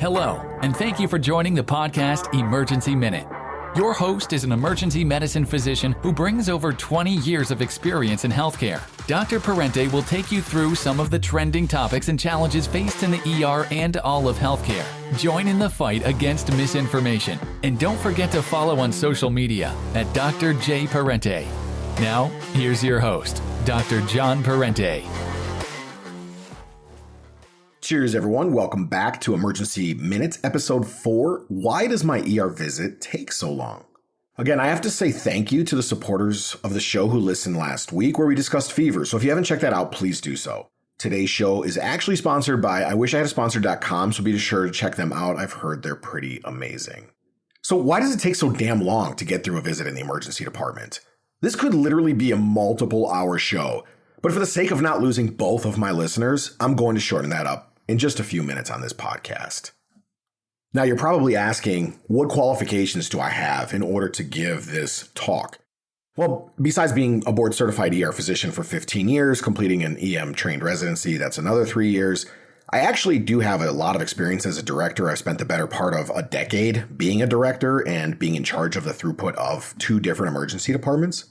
Hello, and thank you for joining the podcast Emergency Minute. Your host is an emergency medicine physician who brings over 20 years of experience in healthcare. Dr. Parente will take you through some of the trending topics and challenges faced in the ER and all of healthcare. Join in the fight against misinformation, and don't forget to follow on social media at Dr. J. Parente. Now, here's your host, Dr. John Parente. Cheers, everyone. Welcome back to Emergency Minutes, Episode 4. Why does my ER visit take so long? Again, I have to say thank you to the supporters of the show who listened last week where we discussed fever. So if you haven't checked that out, please do so. Today's show is actually sponsored by IWishIHadASponsor.com, so be sure to check them out. I've heard they're pretty amazing. So why does it take so damn long to get through a visit in the emergency department? This could literally be a multiple-hour show, but for the sake of not losing both of my listeners, I'm going to shorten that up in just a few minutes on this podcast. Now, you're probably asking, what qualifications do I have in order to give this talk? Well, besides being a board-certified ER physician for 15 years, completing an EM-trained residency, that's another 3 years, I actually do have a lot of experience as a director. I've spent the better part of a decade being a director and being in charge of the throughput of 2 different emergency departments.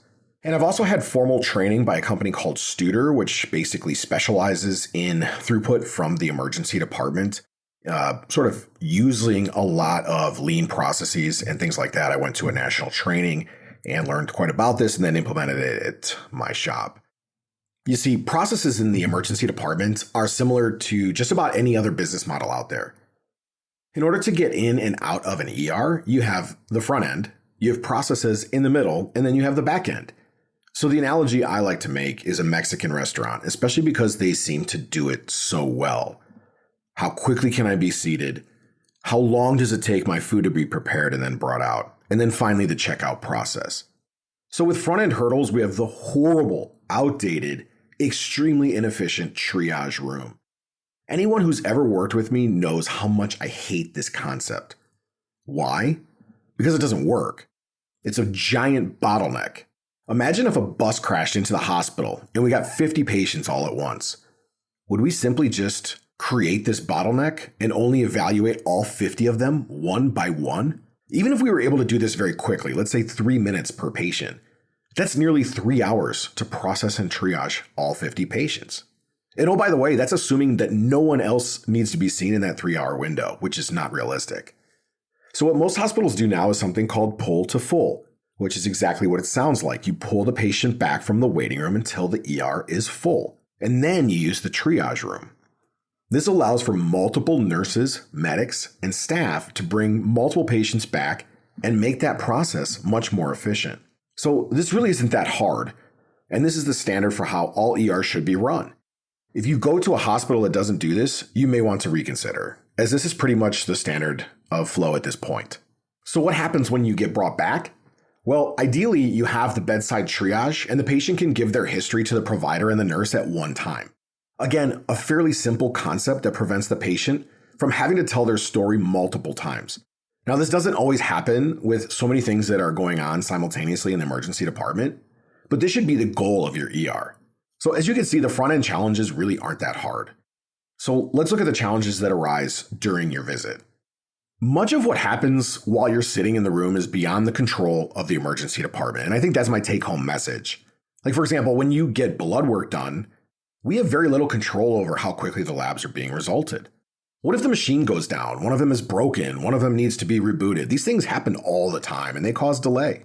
And I've also had formal training by a company called Studer, which basically specializes in throughput from the emergency department, sort of using a lot of lean processes and things like that. I went to a national training and learned quite about this and then implemented it at my shop. You see, processes in the emergency department are similar to just about any other business model out there. In order to get in and out of an ER, you have the front end, you have processes in the middle, and then you have the back end. So the analogy I like to make is a Mexican restaurant, especially because they seem to do it so well. How quickly can I be seated? How long does it take my food to be prepared and then brought out? And then finally, the checkout process. So with front-end hurdles, we have the horrible, outdated, extremely inefficient triage room. Anyone who's ever worked with me knows how much I hate this concept. Why? Because it doesn't work. It's a giant bottleneck. Imagine if a bus crashed into the hospital and we got 50 patients all at once. Would we simply just create this bottleneck and only evaluate all 50 of them one by one? Even if we were able to do this very quickly, let's say 3 minutes per patient, that's nearly 3 hours to process and triage all 50 patients. And oh, by the way, that's assuming that no one else needs to be seen in that 3-hour window, which is not realistic. So what most hospitals do now is something called pull to full, which is exactly what it sounds like. You pull the patient back from the waiting room until the ER is full, and then you use the triage room. This allows for multiple nurses, medics, and staff to bring multiple patients back and make that process much more efficient. So this really isn't that hard, and this is the standard for how all ERs should be run. If you go to a hospital that doesn't do this, you may want to reconsider, as this is pretty much the standard of flow at this point. So what happens when you get brought back? Well, ideally, you have the bedside triage, and the patient can give their history to the provider and the nurse at one time. Again, a fairly simple concept that prevents the patient from having to tell their story multiple times. Now, this doesn't always happen with so many things that are going on simultaneously in the emergency department, but this should be the goal of your ER. So as you can see, the front-end challenges really aren't that hard. So let's look at the challenges that arise during your visit. Much of what happens while you're sitting in the room is beyond the control of the emergency department, and I think that's my take-home message. Like, for example, when you get blood work done, we have very little control over how quickly the labs are being resulted. What if the machine goes down? One of them is broken. One of them needs to be rebooted. These things happen all the time, and they cause delay.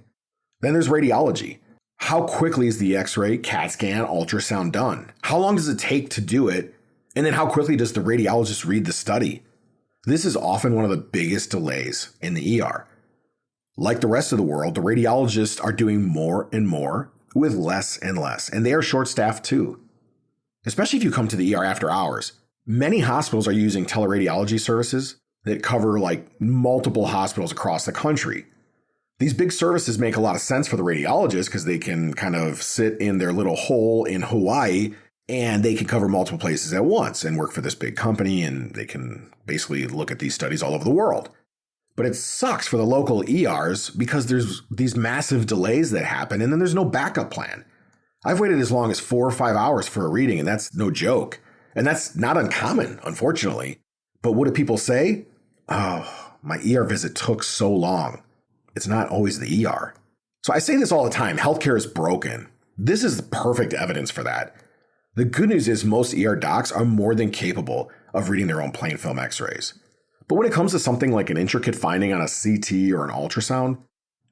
Then there's radiology. How quickly is the X-ray, CAT scan, ultrasound done? How long does it take to do it? And then how quickly does the radiologist read the study? This is often one of the biggest delays in the ER. Like the rest of the world, the radiologists are doing more and more with less and less, and they are short-staffed too. Especially if you come to the ER after hours. Many hospitals are using teleradiology services that cover like multiple hospitals across the country. These big services make a lot of sense for the radiologists because they can kind of sit in their little hole in Hawaii and they can cover multiple places at once and work for this big company, and they can basically look at these studies all over the world. But it sucks for the local ERs because there's these massive delays that happen, and then there's no backup plan. I've waited as long as 4 or 5 hours for a reading, and that's no joke. And that's not uncommon, unfortunately. But what do people say? Oh, my ER visit took so long. It's not always the ER. So I say this all the time, healthcare is broken. This is perfect evidence for that. The good news is most ER docs are more than capable of reading their own plain film x-rays. But when it comes to something like an intricate finding on a CT or an ultrasound,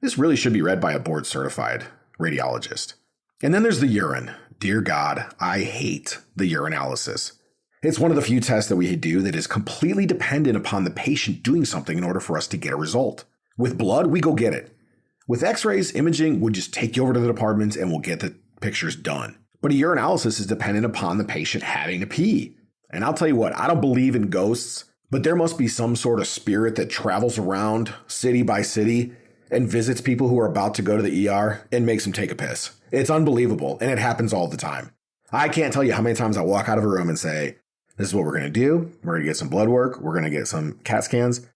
this really should be read by a board-certified radiologist. And then there's the urine. Dear God, I hate the urinalysis. It's one of the few tests that we do that is completely dependent upon the patient doing something in order for us to get a result. With blood, we go get it. With x-rays, imaging would just take you over to the department and we'll get the pictures done. But a urinalysis is dependent upon the patient having to pee. And I'll tell you what, I don't believe in ghosts, but there must be some sort of spirit that travels around city by city and visits people who are about to go to the ER and makes them take a piss. It's unbelievable, and it happens all the time. I can't tell you how many times I walk out of a room and say, this is what we're going to do. We're going to get some blood work. We're going to get some CAT scans,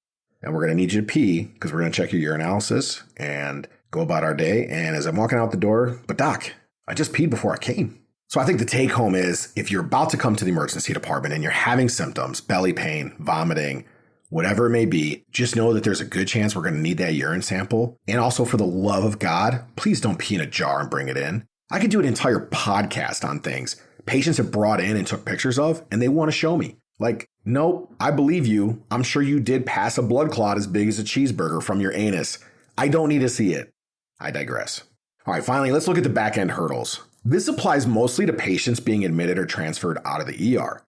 and we're going to need you to pee because we're going to check your urinalysis and go about our day. And as I'm walking out the door, but doc, I just peed before I came. So I think the take home is if you're about to come to the emergency department and you're having symptoms, belly pain, vomiting, whatever it may be, just know that there's a good chance we're going to need that urine sample. And also, for the love of God, please don't pee in a jar and bring it in. I could do an entire podcast on things patients have brought in and took pictures of, and they want to show me. Like, nope, I believe you. I'm sure you did pass a blood clot as big as a cheeseburger from your anus. I don't need to see it. I digress. All right, finally, let's look at the back end hurdles. This applies mostly to patients being admitted or transferred out of the ER.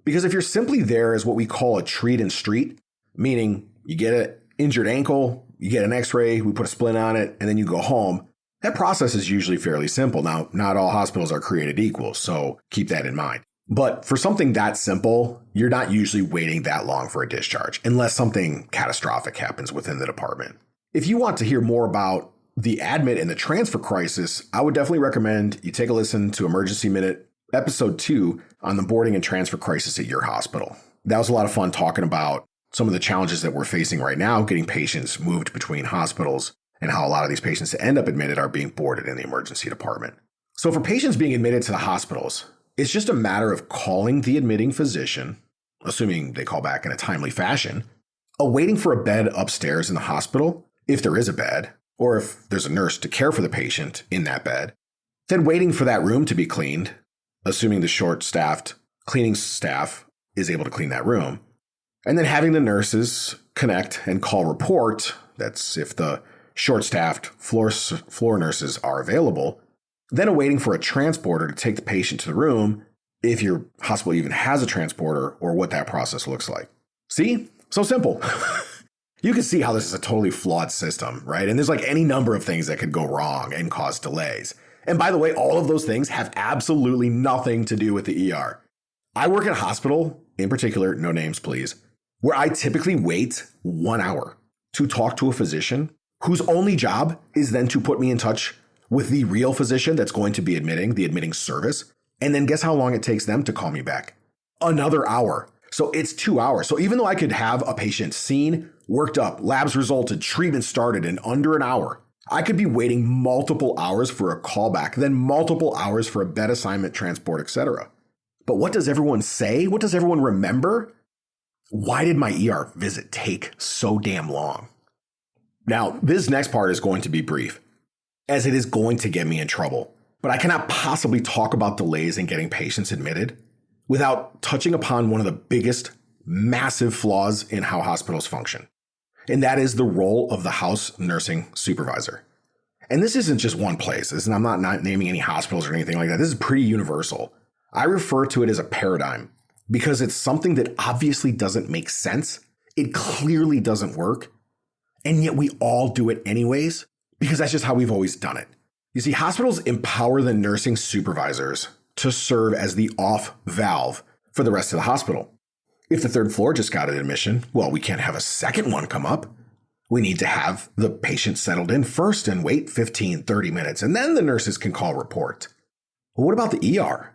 Because if you're simply there as what we call a treat and street, meaning you get an injured ankle, you get an x-ray, we put a splint on it, and then you go home, that process is usually fairly simple. Now, not all hospitals are created equal, so keep that in mind. But for something that simple, you're not usually waiting that long for a discharge, unless something catastrophic happens within the department. If you want to hear more about the admit and the transfer crisis, I would definitely recommend you take a listen to Emergency Minute, episode 2 on the boarding and transfer crisis at your hospital. That was a lot of fun talking about some of the challenges that we're facing right now, getting patients moved between hospitals, and how a lot of these patients that end up admitted are being boarded in the emergency department. So for patients being admitted to the hospitals, it's just a matter of calling the admitting physician, assuming they call back in a timely fashion, awaiting for a bed upstairs in the hospital, if there is a bed, or if there's a nurse to care for the patient in that bed, then waiting for that room to be cleaned, assuming the short-staffed cleaning staff is able to clean that room, and then having the nurses connect and call report, that's if the short-staffed floor nurses are available, then awaiting for a transporter to take the patient to the room, if your hospital even has a transporter, or what that process looks like. See? So simple. You can see how this is a totally flawed system, right? And there's like any number of things that could go wrong and cause delays. And by the way, all of those things have absolutely nothing to do with the ER. I work at a hospital, in particular, no names please, where I typically wait 1 hour to talk to a physician whose only job is then to put me in touch with the real physician that's going to be admitting, the admitting service. And then guess how long it takes them to call me back? Another hour. So it's 2 hours. So even though I could have a patient seen, worked up, labs resulted, treatment started in under an hour, I could be waiting multiple hours for a callback, then multiple hours for a bed assignment, transport, etc. But what does everyone say? What does everyone remember? Why did my ER visit take so damn long? Now, this next part is going to be brief, as it is going to get me in trouble. But I cannot possibly talk about delays in getting patients admitted without touching upon one of the biggest, massive flaws in how hospitals function. And that is the role of the house nursing supervisor. And this isn't just one place. And I'm not naming any hospitals or anything like that. This is pretty universal. I refer to it as a paradigm because it's something that obviously doesn't make sense. It clearly doesn't work. And yet we all do it anyways, because that's just how we've always done it. You see, hospitals empower the nursing supervisors to serve as the off valve for the rest of the hospital. If the third floor just got an admission, well, we can't have a second one come up. We need to have the patient settled in first and wait 15, 30 minutes, and then the nurses can call report. Well, what about the ER?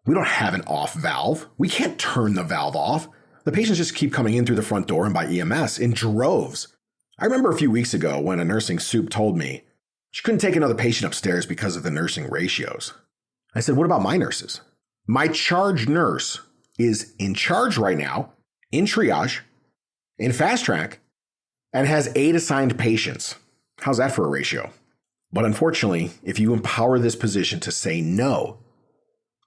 We don't have an off valve. We can't turn the valve off. The patients just keep coming in through the front door and by EMS in droves. I remember a few weeks ago when a nursing soup told me she couldn't take another patient upstairs because of the nursing ratios. I said, what about my nurses? My charge nurse is in charge right now, in triage, in Fast Track and has 8 assigned patients. How's that for a ratio? But unfortunately, if you empower this position to say no,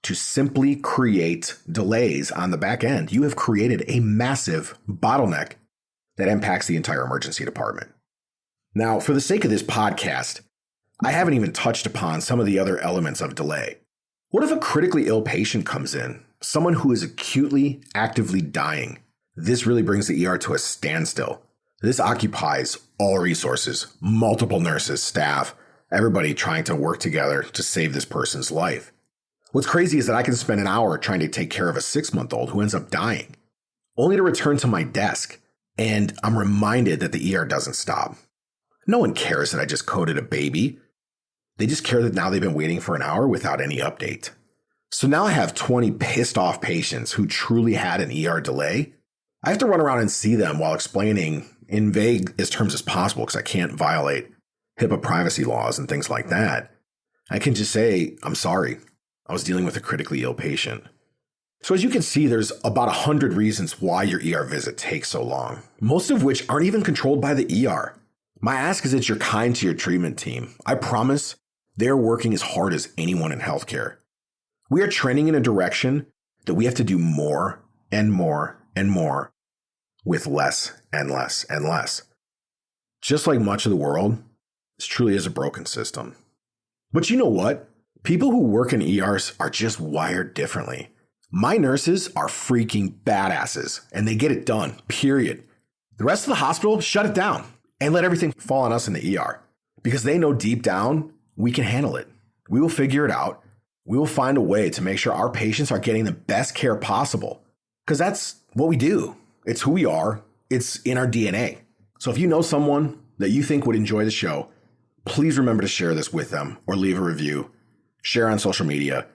to simply create delays on the back end, you have created a massive bottleneck that impacts the entire emergency department. Now, for the sake of this podcast, I haven't even touched upon some of the other elements of delay. What if a critically ill patient comes in, someone who is acutely, actively dying? This really brings the ER to a standstill. This occupies all resources, multiple nurses, staff, everybody trying to work together to save this person's life. What's crazy is that I can spend an hour trying to take care of a 6-month-old who ends up dying, only to return to my desk, and I'm reminded that the ER doesn't stop. No one cares that I just coded a baby. They just care that now they've been waiting for an hour without any update. So now I have 20 pissed off patients who truly had an ER delay. I have to run around and see them while explaining in vague as terms as possible because I can't violate HIPAA privacy laws and things like that. I can just say, I'm sorry, I was dealing with a critically ill patient. So as you can see, there's about 100 reasons why your ER visit takes so long, most of which aren't even controlled by the ER. My ask is that you're kind to your treatment team. I promise they're working as hard as anyone in healthcare. We are trending in a direction that we have to do more and more and more with less and less and less. Just like much of the world, this truly is a broken system. But you know what? People who work in ERs are just wired differently. My nurses are freaking badasses, and they get it done, period. The rest of the hospital, shut it down and let everything fall on us in the ER because they know deep down we can handle it. We will figure it out. We will find a way to make sure our patients are getting the best care possible because that's what we do. It's who we are. It's in our DNA. So if you know someone that you think would enjoy the show, please remember to share this with them or leave a review. Share on social media.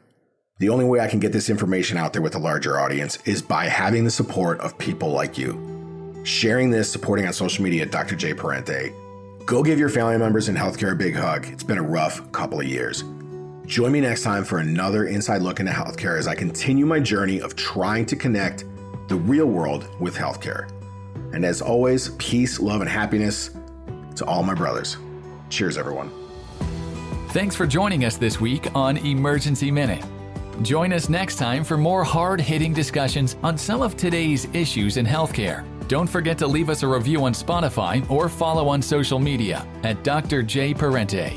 The only way I can get this information out there with a larger audience is by having the support of people like you. Sharing this, supporting on social media at Dr. J. Parente. Go give your family members in healthcare a big hug. It's been a rough couple of years. Join me next time for another inside look into healthcare as I continue my journey of trying to connect the real world with healthcare. And as always, peace, love, and happiness to all my brothers. Cheers, everyone. Thanks for joining us this week on Emergency Minute. Join us next time for more hard-hitting discussions on some of today's issues in healthcare. Don't forget to leave us a review on Spotify or follow on social media at Dr. J. Parente.